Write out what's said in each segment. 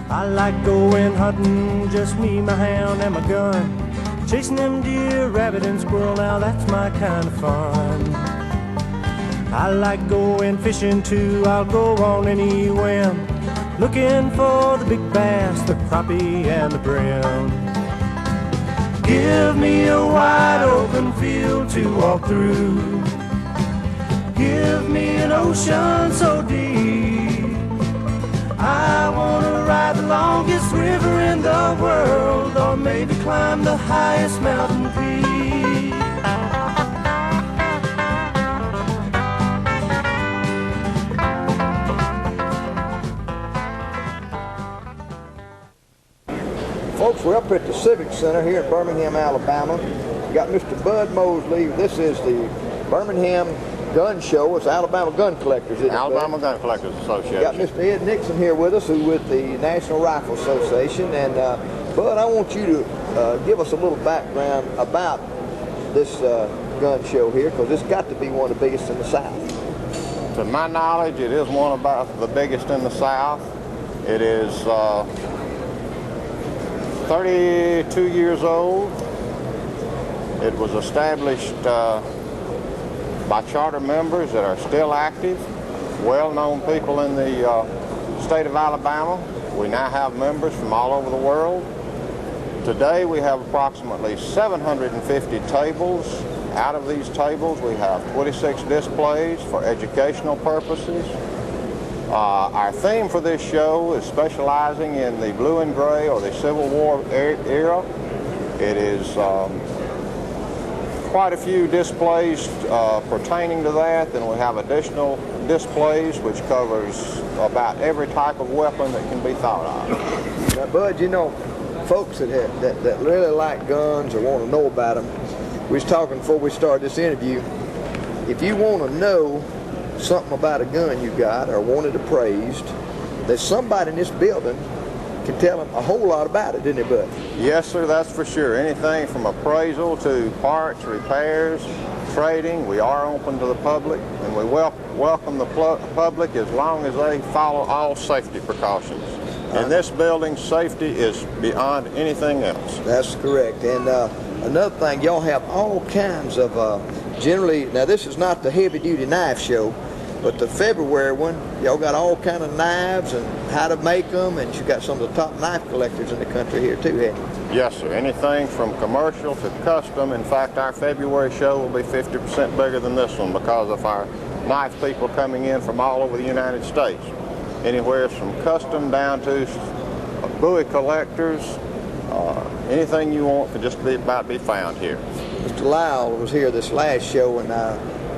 I like going hunting, just me, my hound, and my gun. Chasing them deer, rabbit, and squirrel, now that's my kind of fun. I like going fishing too, I'll go on any whim, looking for the big bass, the crappie, and the brim. Give me a wide open field to walk through. Give me an ocean so deep. I wanna ride the longest river in the world, or maybe climb the highest mountain peak. Folks, we're up at the Civic Center here in Birmingham, Alabama. We got Mr. Bud Mosley. This is the Birmingham Gun Show. It's Alabama Gun Collectors, isn't it, Alabama Gun Collectors Association. We got Mr. Ed Nixon here with us, who's with the National Rifle Association. And Bud, I want you to give us a little background about this gun show here, because it's got to be one of the biggest in the South. To my knowledge, it is one of the biggest in the South. It is 32 years old. It was established by charter members that are still active, well-known people in the state of Alabama. We now have members from all over the world. Today we have approximately 750 tables. Out of these tables we have 26 displays for educational purposes. Our theme for this show is specializing in the blue and gray, or the Civil War era. It is quite a few displays pertaining to that, and we have additional displays which covers about every type of weapon that can be thought of. Now, Bud, you know, folks that really like guns or want to know about them, we was talking before we started this interview, if you want to know something about a gun you got or want it appraised, there's somebody in this building can tell them a whole lot about it, didn't it, Bud? Yes, sir, that's for sure. Anything from appraisal to parts, repairs, trading, we are open to the public, and we welcome the public as long as they follow all safety precautions. In this building, safety is beyond anything else. That's correct. And another thing, y'all have all kinds of, generally, now this is not the heavy-duty knife show, but the February one, y'all got all kind of knives and how to make them, and you got some of the top knife collectors in the country here too, haven't you? Yes, sir. Anything from commercial to custom. In fact, our February show will be 50% bigger than this one because of our knife people coming in from all over the United States. Anywhere from custom down to buoy collectors. Anything you want can just be found here. Mr. Lyle was here this last show, and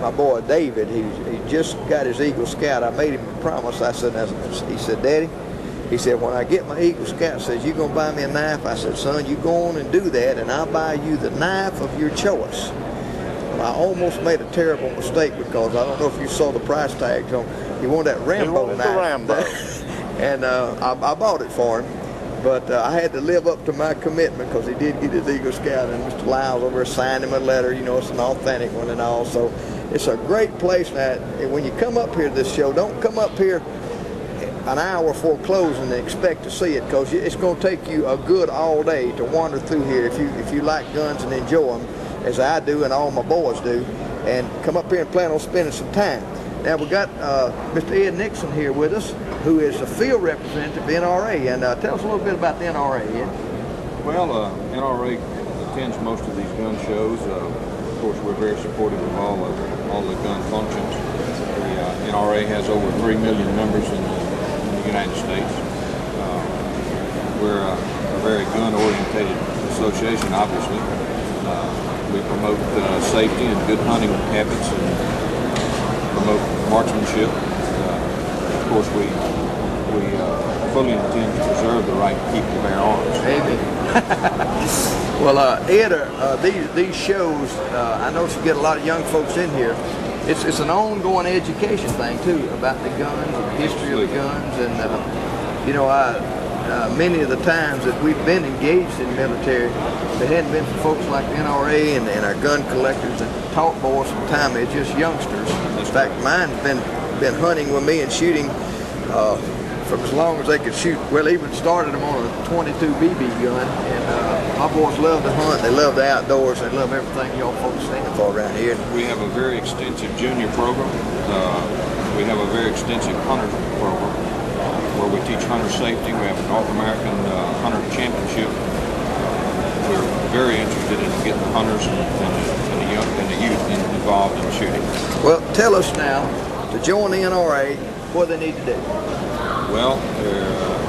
my boy David, he just got his Eagle Scout. I made him a promise. He said, Daddy, he said, when I get my Eagle Scout, says, you gonna buy me a knife? I said, son, you go on and do that, and I'll buy you the knife of your choice. Well, I almost made a terrible mistake, because I don't know if you saw the price tags on. He wanted that Rambo knife. The Rambo. And I bought it for him. But I had to live up to my commitment, because he did get his Eagle Scout, and Mr. Lyles over there signed him a letter. You know, it's an authentic one and all. So it's a great place. Now, when you come up here to this show, don't come up here an hour before closing and expect to see it, because it's going to take you a good all day to wander through here if you like guns and enjoy them, as I do and all my boys do, and come up here and plan on spending some time. Now we got Mr. Ed Nixon here with us, who is the field representative of NRA, and tell us a little bit about the NRA, Ed. Well, NRA attends most of these gun shows. Of course, we're very supportive of all the gun functions. The NRA has over 3 million members in the United States. We're a very gun-oriented association, obviously. We promote safety and good hunting habits, and promote marksmanship. Of course, we fully intend to preserve the right to keep and bear arms. Amen. Well, Ed, these shows, I know you get a lot of young folks in here. It's an ongoing education thing too, about the guns, the history of the guns, and you know, many of the times that we've been engaged in military, if it hadn't been for folks like the NRA and our gun collectors that taught boys from time they're just youngsters. In fact, mine's been hunting with me and shooting from as long as they could shoot. Well, even started them on a 22 BB gun, and my boys love to hunt. They love the outdoors. They love everything y'all folks stand for around here. We have a very extensive junior program. We have a very extensive hunter program where we teach hunter safety. We have a North American Hunter Championship. We're very interested in getting the hunters and the youth involved in shooting. Well, tell us now, to join the NRA, what they need to do. Well,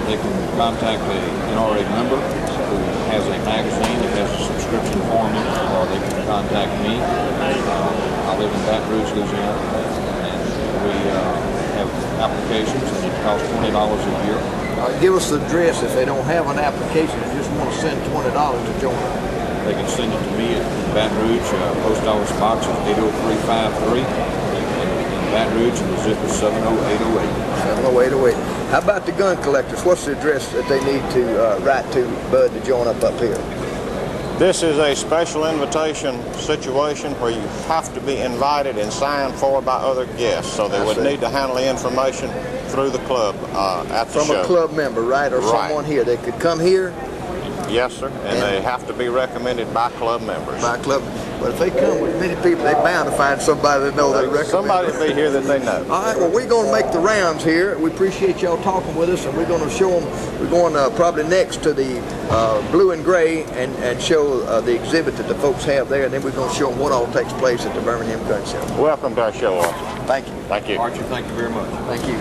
they can contact a NRA member who has a magazine that has a subscription form in it, or they can contact me. I live in Baton Rouge, Louisiana, and we have applications, and it costs $20 a year. Give us the address if they don't have an application and just want to send $20 to join. They can send it to me at Baton Rouge, Post Office Box is 80353 in Baton Rouge, and the zip is 70808. 70808. How about the gun collectors? What's the address that they need to write to Bud to join up here? This is a special invitation situation where you have to be invited and signed for by other guests. So they would need to handle the information through the club at the show. From a club member, right? Or someone here. They could come here? Yes, sir. And they have to be recommended by club members. By club. But if they come with many people, they're bound to find somebody that know they recommend. Somebody will be here that they know. All right, well, we're going to make the rounds here. We appreciate y'all talking with us, and we're going to show them. We're going probably next to the blue and gray and show the exhibit that the folks have there, and then we're going to show them what all takes place at the Birmingham Gun Show. Welcome to our show, Archie. Thank you. Thank you. Archie, thank you very much. Thank you.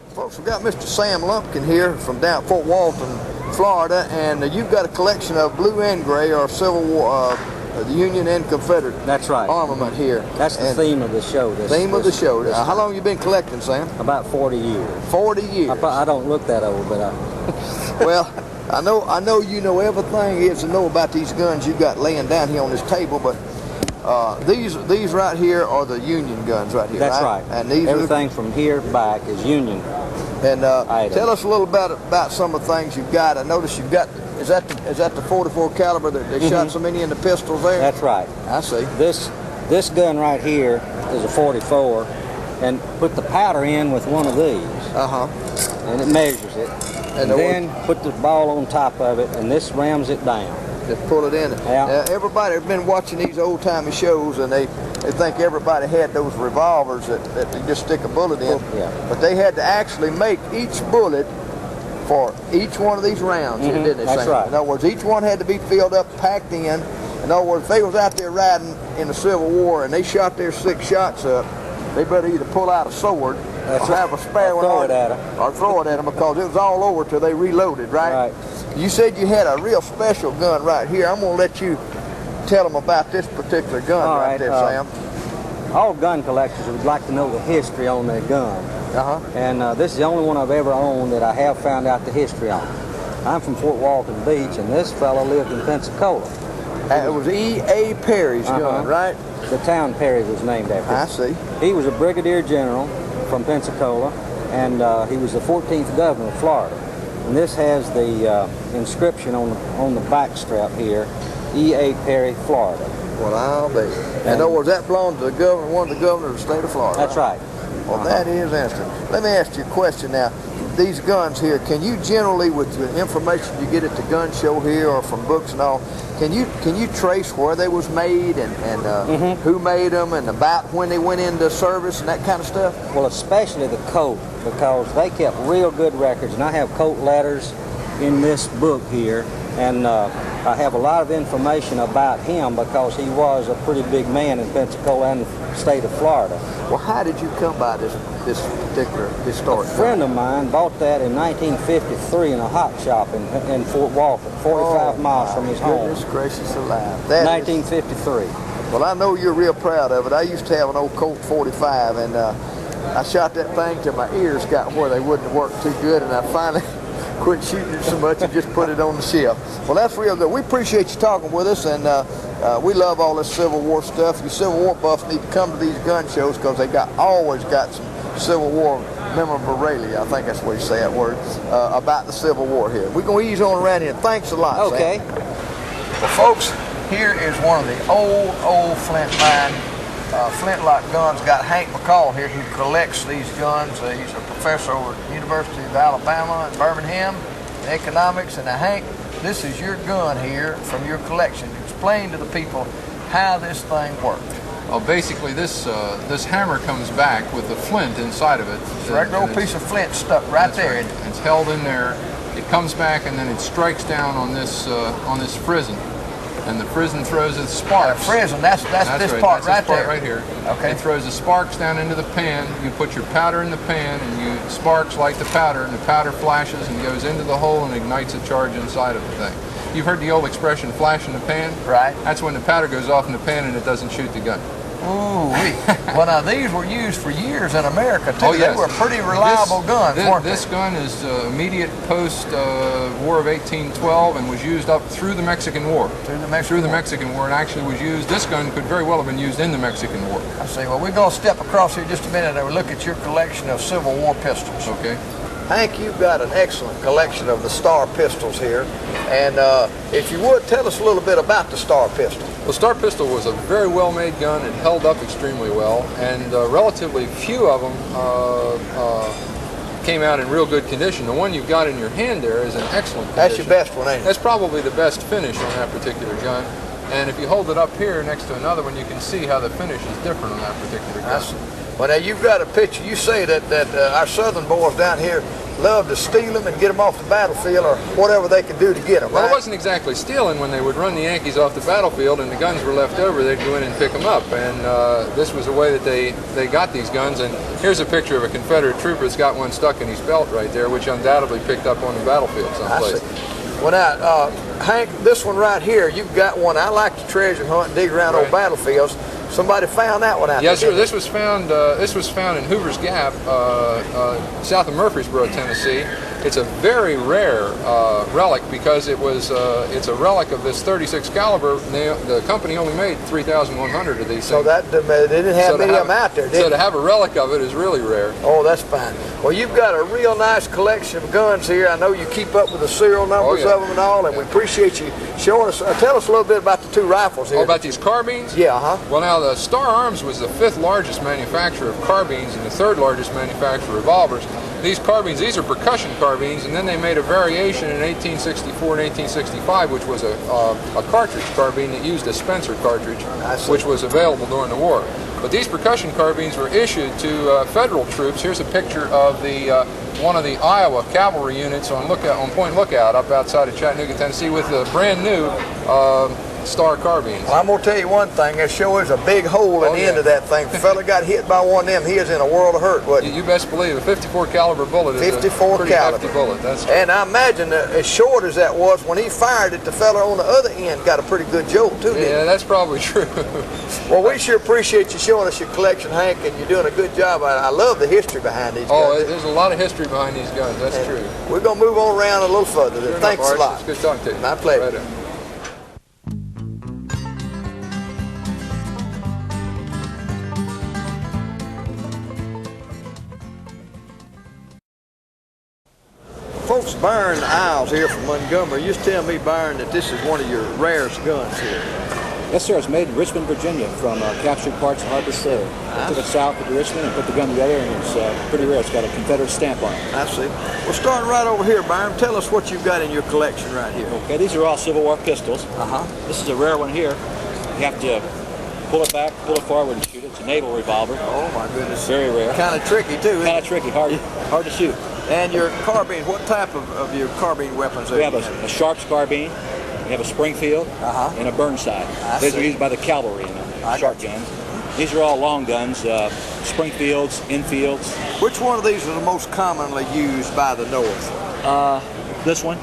Folks, we've got Mr. Sam Lumpkin here from down Fort Walton, Florida, and you've got a collection of blue and gray, or Civil War, the Union and Confederate armament here. That's the theme of the show. Theme of the show. How long have you been collecting, Sam? About 40 years. 40 years. I don't look that old, but Well, I know you know everything there is to know about these guns you got laying down here on this table, but these right here are the Union guns right here. That's right. And these everything from here back is Union. And tell us a little about some of the things you've got. I noticed you've got, is that the 44 caliber that they shot so many in the pistols there? That's right. I see. This gun right here is a 44, and put the powder in with one of these. And it measures it. And then put the ball on top of it, and this rams it down. Just pull it in. Yeah. Everybody has been watching these old-timey shows, and they think everybody had those revolvers that you just stick a bullet in. Yeah. But they had to actually make each bullet for each one of these rounds, didn't they? That's right. In other words, each one had to be filled up, packed in. In other words, if they was out there riding in the Civil War and they shot their 6 shots up, they better either pull out a sword or have a spare one, throw it at them. or throw it at them, because it was all over till they reloaded, right? You said you had a real special gun right here. I'm going to let you tell them about this particular gun right there, Sam. All gun collectors would like to know the history on their gun. And this is the only one I've ever owned that I have found out the history on. I'm from Fort Walton Beach, and this fellow lived in Pensacola. It was E.A. Perry's gun, right? The town Perry was named after. I see. He was a brigadier general from Pensacola, and he was the 14th governor of Florida. And this has the inscription on the back strap here, E.A. Perry, Florida. Well, I'll be. In other words, that belongs to the governor, one of the governors of the state of Florida. That's right. Well, that is interesting. Let me ask you a question now. These guns here, can you generally, with the information you get at the gun show here or from books and all, can you trace where they was made and who made them and about when they went into service and that kind of stuff? Well, especially the Colt, because they kept real good records, and I have Colt letters in this book here, and I have a lot of information about him because he was a pretty big man in Pensacola and the state of Florida. Well, how did you come by this particular historic A friend of mine bought that in 1953 in a hot shop in Fort Walton, 45 miles from his home. Goodness gracious alive. 1953. Well, I know you're real proud of it. I used to have an old Colt 45, and I shot that thing till my ears got where they wouldn't work too good, and I finally quit shooting it so much and just put it on the shelf. Well, that's real good. We appreciate you talking with us, and we love all this Civil War stuff. You Civil War buffs need to come to these gun shows because they always got some Civil War memorabilia, I think that's what you say that word, about the Civil War here. We're going to ease on around here. Thanks a lot, Okay. Sam. Well, folks, here is one of the old flintlock guns. Got Hank McCall here who collects these guns. He's a professor over at the University of Alabama in Birmingham in economics. And Hank, this is your gun here from your collection. Explain to the people how this thing worked. Well, basically, this hammer comes back with the flint inside of it. It's a regular old piece of flint stuck right there. Right. It's held in there. It comes back and then it strikes down on this frizzen, and the frizzen throws its sparks. Frizzen, that's this right. part That's right this part there. right here. Okay. It throws the sparks down into the pan. You put your powder in the pan, and you sparks light the powder, and the powder flashes and goes into the hole and ignites a charge inside of the thing. You've heard the old expression, flash in the pan? Right. That's when the powder goes off in the pan and it doesn't shoot the gun. Ooh-wee. Well, now these were used for years in America too. Oh, yes. They were pretty reliable guns, weren't they? This gun is immediate post-War of 1812 and was used up through the Mexican War. Through the Mexican War, and actually was used. This gun could very well have been used in the Mexican War. I see. Well, we're going to step across here just a minute and look at your collection of Civil War pistols. Okay. Hank, you've got an excellent collection of the Star pistols here, and if you would, tell us a little bit about the Star pistol. The Star pistol was a very well-made gun. It held up extremely well, and relatively few of them came out in real good condition. The one you've got in your hand there is in excellent condition. That's your best one, ain't it? That's probably the best finish on that particular gun. And if you hold it up here next to another one, you can see how the finish is different on that particular gun. Well, now you've got a picture. You say that our Southern boys down here love to steal them and get them off the battlefield or whatever they can do to get them, Well, right? it wasn't exactly stealing. When they would run the Yankees off the battlefield and the guns were left over, they'd go in and pick them up. And this was the way that they got these guns. And here's a picture of a Confederate trooper that's got one stuck in his belt right there, which undoubtedly picked up on the battlefield someplace. I see. Well, now, Hank, this one right here, you've got one. I like to treasure hunt and dig around old battlefields. Somebody found that one out there. Yes, sir. This was found in Hoover's Gap, south of Murfreesboro, Tennessee. It's a very rare relic because it's a relic of this 36 caliber. The company only made 3,100 of these So things. that they didn't have many of them out there, did So they? to have a relic of it is really rare. Oh, that's fine. Well, you've got a real nice collection of guns here. I know you keep up with the serial numbers of them and all, and we appreciate you showing us. Tell us a little bit about the two rifles here. Oh, about these carbines? Yeah, Well, now the Star Arms was the 5th largest manufacturer of carbines and the 3rd largest manufacturer of revolvers. These carbines, these are percussion carbines, and then they made a variation in 1864 and 1865, which was a cartridge carbine that used a Spencer cartridge, which was available during the war. But these percussion carbines were issued to federal troops. Here's a picture of the one of the Iowa cavalry units on Point Lookout up outside of Chattanooga, Tennessee, with the brand new Star carbines. Well, I'm going to tell you one thing. There sure is a big hole in the end of that thing. If a fella got hit by one of them, he is in a world of hurt, wasn't he? You best believe a 54 caliber bullet is 54 a pretty caliber. hefty bullet. That's true. And I imagine that as short as that was, when he fired it, the fella on the other end got a pretty good jolt, too, didn't he? Yeah, that's probably true. Well, we sure appreciate you showing us your collection, Hank, and you're doing a good job. I love the history behind these guns. Oh, there's a lot of history behind these guns. That's true. We're going to move on around a little further. Sure Thanks enough, a lot. Archie. It's good talking to you. My pleasure. Right on. Folks, Byron Isles here from Montgomery. You just tell me, Byron, that this is one of your rarest guns here. Yes, sir. It's made in Richmond, Virginia from captured parts of Harper City. I took it south to Richmond and put the gun together, and it's pretty rare. It's got a Confederate stamp on it. I see. Well, starting right over here, Byron, tell us what you've got in your collection right here. Okay, these are all Civil War pistols. This is a rare one here. You have to pull it back, pull it forward, and shoot it. It's a naval revolver. Oh, my goodness. Very rare. Kind of tricky, too. Kind of tricky, hard to shoot. And your carbine, what type of your carbine weapons are We have a Sharps carbine, we have a Springfield, and a Burnside. These are used by the cavalry in the Sharp guns. These are all long guns, Springfields, Enfields. Which one of these are the most commonly used by the North? This one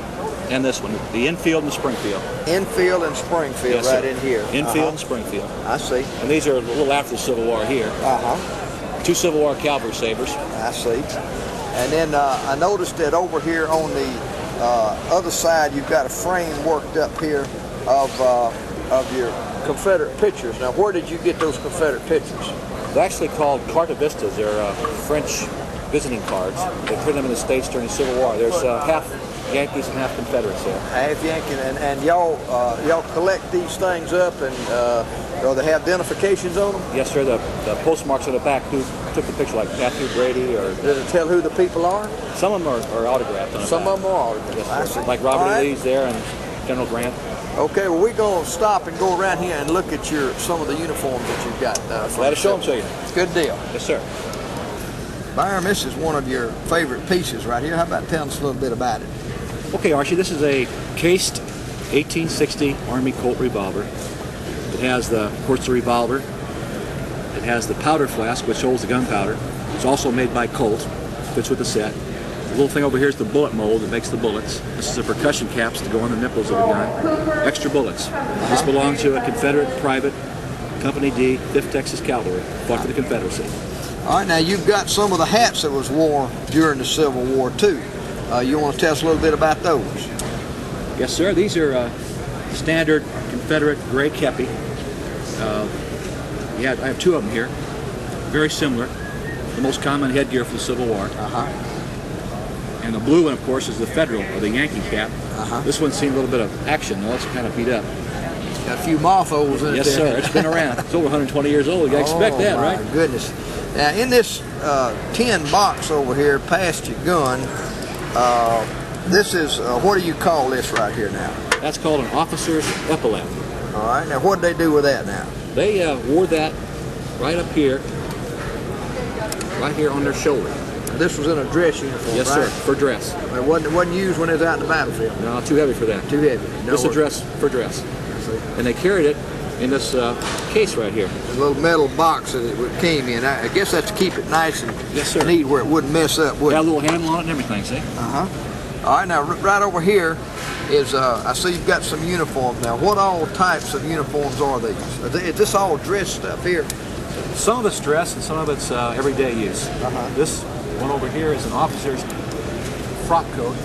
and this one, the Enfield and the Springfield. Enfield and Springfield, Yes, right sir. in here. Enfield and Springfield. I see. And these are a little after the Civil War here. Two Civil War cavalry sabers. I see. And then I noticed that over here on the other side, you've got a frame worked up here of your Confederate pictures. Now, where did you get those Confederate pictures? They're actually called cartavistas. They're French visiting cards. They printed them in the States during the Civil War. There's half Yankees and half Confederates there. Half Yankee, and y'all collect these things up, and or they have identifications on them? Yes, sir. The postmarks on the back who took the picture, like Matthew Brady, or does it tell who the people are? Some of them are autographed on the Some back. of them are autographed. Yes, sir. Like Robert E. Lee's there and General Grant. Okay, well, we're going to stop and go around here and look at some of the uniforms that you've got. Glad to show them to you. Good deal. Yes, sir. Byron, this is one of your favorite pieces right here. How about telling us a little bit about it? Okay, Archie, this is a cased 1860 Army Colt revolver. It has of course, the revolver. It has the powder flask, which holds the gunpowder. It's also made by Colt. Fits with the set. The little thing over here is the bullet mold that makes the bullets. This is the percussion caps to go on the nipples of the gun. Extra bullets. This belonged to a Confederate private, Company D, 5th Texas Cavalry, fought for the Confederacy. All right, now you've got some of the hats that was worn during the Civil War, too. You want to tell us a little bit about those? Yes, sir. These are standard Confederate gray kepi. I have two of them here. Very similar. The most common headgear for the Civil War. And the blue one, of course, is the Federal, or the Yankee cap. This one's seen a little bit of action, though. It's kind of beat up. Got a few moth holes in it. Yes, sir. It's been around. It's over 120 years old. You gotta expect that, right? Oh, my goodness. Now, in this tin box over here, past your gun, this is, what do you call this right here now? That's called an officer's epaulette. All right. Now, what did they do with that now? They wore that right up here, right here on their shoulder. This was in a dress uniform, yes, right? Sir, for dress. It wasn't used when it was out in the battlefield? No, too heavy for that. Too heavy. No, this is a dress for dress. And they carried it in this case right here. A little metal box that it came in. I guess that's to keep it nice and neat where it wouldn't mess up, would it? Got a little handle on it and everything, see? All right, now right over here is, I see you've got some uniforms now. What all types of uniforms are these? Is this all dress stuff here? Some of it's dress and some of it's everyday use. This one over here is an officer's frock coat.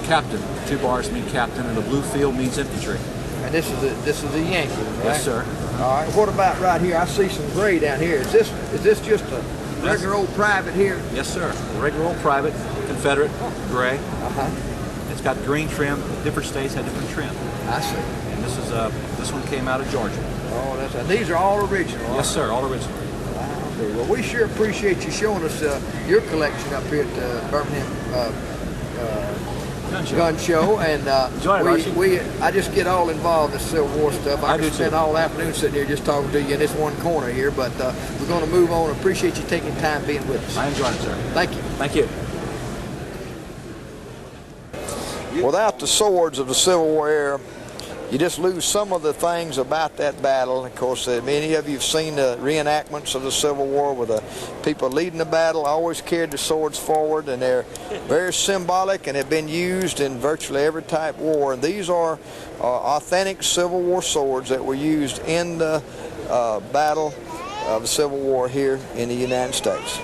Captain. 2 bars mean captain, and the blue field means infantry. And this is a Yankee, right? Yes, sir. All right. What about right here? I see some gray down here. Is this just a regular old private here? Yes, sir. Regular old private, Confederate, gray. It's got green trim. Different states have different trim. I see. And this one came out of Georgia. Oh, and these are all original. Yes, sir. All original. Well, we sure appreciate you showing us your collection up here at the Birmingham Gun Show, and I just get all involved in the Civil War stuff. I could spend all afternoon sitting here just talking to you in this one corner here, but we're going to move on. Appreciate you taking time being with us. I enjoyed it, sir. Thank you. Thank you. Without the swords of the Civil War era, you just lose some of the things about that battle. Of course, many of you have seen the reenactments of the Civil War with the people leading the battle always carried the swords forward, and they're very symbolic and have been used in virtually every type of war. And these are authentic Civil War swords that were used in the battle of the Civil War here in the United States.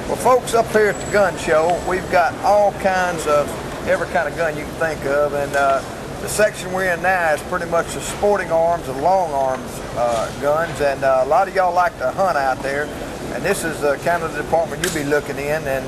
Well, folks, up here at the gun show, we've got all kinds of every kind of gun you can think of, and the section we're in now is pretty much the sporting arms and long arms guns, and a lot of y'all like to hunt out there, and this is kind of the department you'll be looking in. And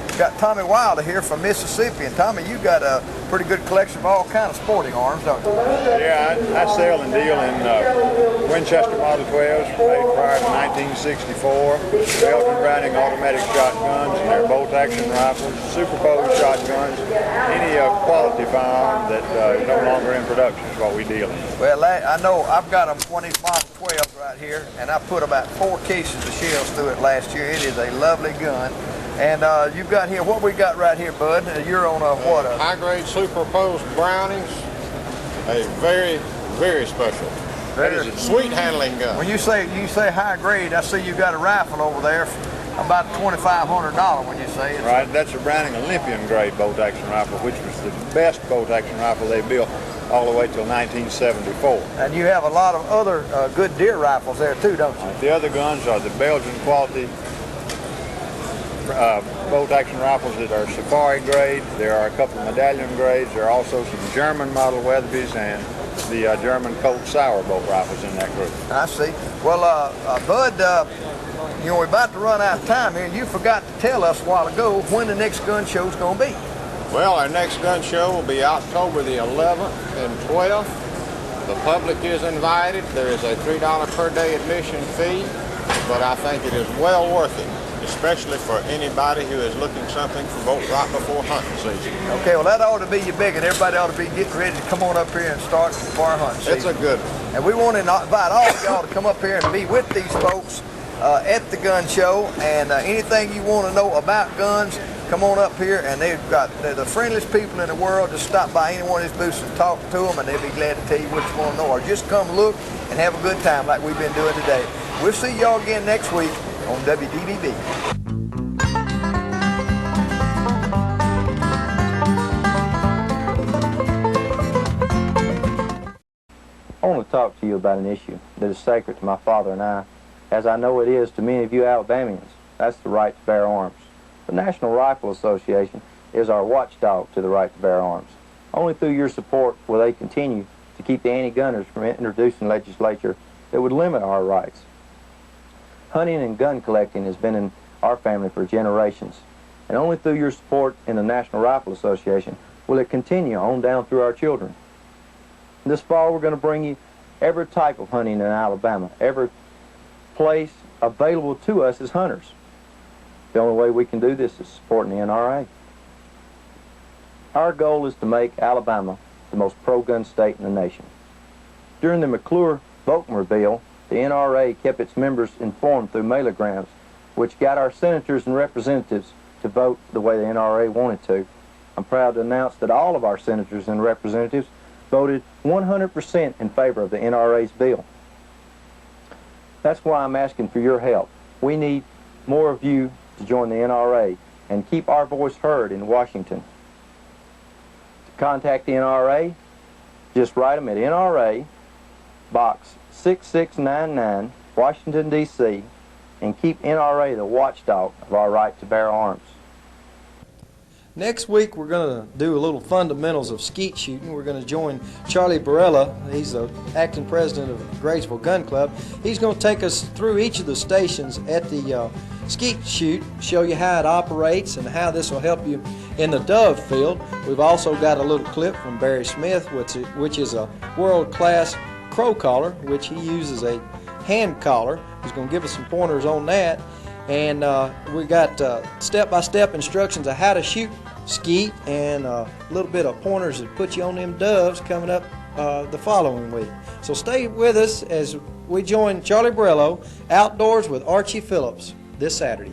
we've got Tommy Wilder here from Mississippi, and Tommy, you got a pretty good collection of all kinds of sporting arms, don't you? Yeah, I sell and deal in Winchester Model 12s made prior to 1964, Belgian Browning automatic shotguns, and their bolt-action rifles, Super Bowl shotguns, any quality firearm that is no longer in production is what we deal in. Well, I know I've got one of these Model 12s right here, and I put about 4 cases of shells through it last year. It is a lovely gun. And you've got here, what we got right here, bud? You're on what? High-grade superimposed Brownings, a very, very special. That is a sweet handling gun. When you say high grade, I see you got a rifle over there, about $2,500 when you say it. Right, that's a Browning Olympian grade bolt-action rifle, which was the best bolt-action rifle they built all the way till 1974. And you have a lot of other good deer rifles there too, don't you? The other guns are the Belgian quality bolt-action rifles that are safari grade. There are a couple of medallion grades. There are also some German model Weatherbys and the German Colt sour bolt rifles in that group. I see. Well, Bud, you know, we're about to run out of time here. You forgot to tell us a while ago when the next gun show's going to be. Well, our next gun show will be October the 11th and 12th. The public is invited. There is a $3 per day admission fee, but I think it is well worth it, especially for anybody who is looking something for both right before hunting season. Okay, well that ought to be your big, and everybody ought to be getting ready to come on up here and start for our hunting season. It's a good one. And we want to invite all of y'all to come up here and be with these folks at the gun show, and anything you want to know about guns, come on up here, and they're the friendliest people in the world. Just stop by any one of these booths and talk to them, and they'll be glad to tell you what you want to know, or just come look and have a good time like we've been doing today. We'll see y'all again next week on WDBB. I want to talk to you about an issue that is sacred to my father and I, as I know it is to many of you Alabamians. That's the right to bear arms. The National Rifle Association is our watchdog to the right to bear arms. Only through your support will they continue to keep the anti-gunners from introducing legislation that would limit our rights. Hunting and gun collecting has been in our family for generations, and only through your support in the National Rifle Association will it continue on down through our children. This fall we're going to bring you every type of hunting in Alabama, every place available to us as hunters. The only way we can do this is supporting the NRA. Our goal is to make Alabama the most pro-gun state in the nation. During the McClure-Walton reveal, the NRA kept its members informed through mailograms, which got our senators and representatives to vote the way the NRA wanted to. I'm proud to announce that all of our senators and representatives voted 100% in favor of the NRA's bill. That's why I'm asking for your help. We need more of you to join the NRA and keep our voice heard in Washington. To contact the NRA, just write them at NRA, Box 6699, Washington, D.C., and keep NRA the watchdog of our right to bear arms. Next week we're going to do a little fundamentals of skeet shooting. We're going to join Charlie Barella. He's the acting president of Graysville Gun Club. He's going to take us through each of the stations at the skeet shoot, show you how it operates and how this will help you in the dove field. We've also got a little clip from Barry Smith, which is a world-class crow collar, which he uses a hand collar. He's going to give us some pointers on that. And we got step-by-step instructions of how to shoot skeet and a little bit of pointers that put you on them doves coming up the following week. So stay with us as we join Charlie Borello outdoors with Archie Phillips this Saturday.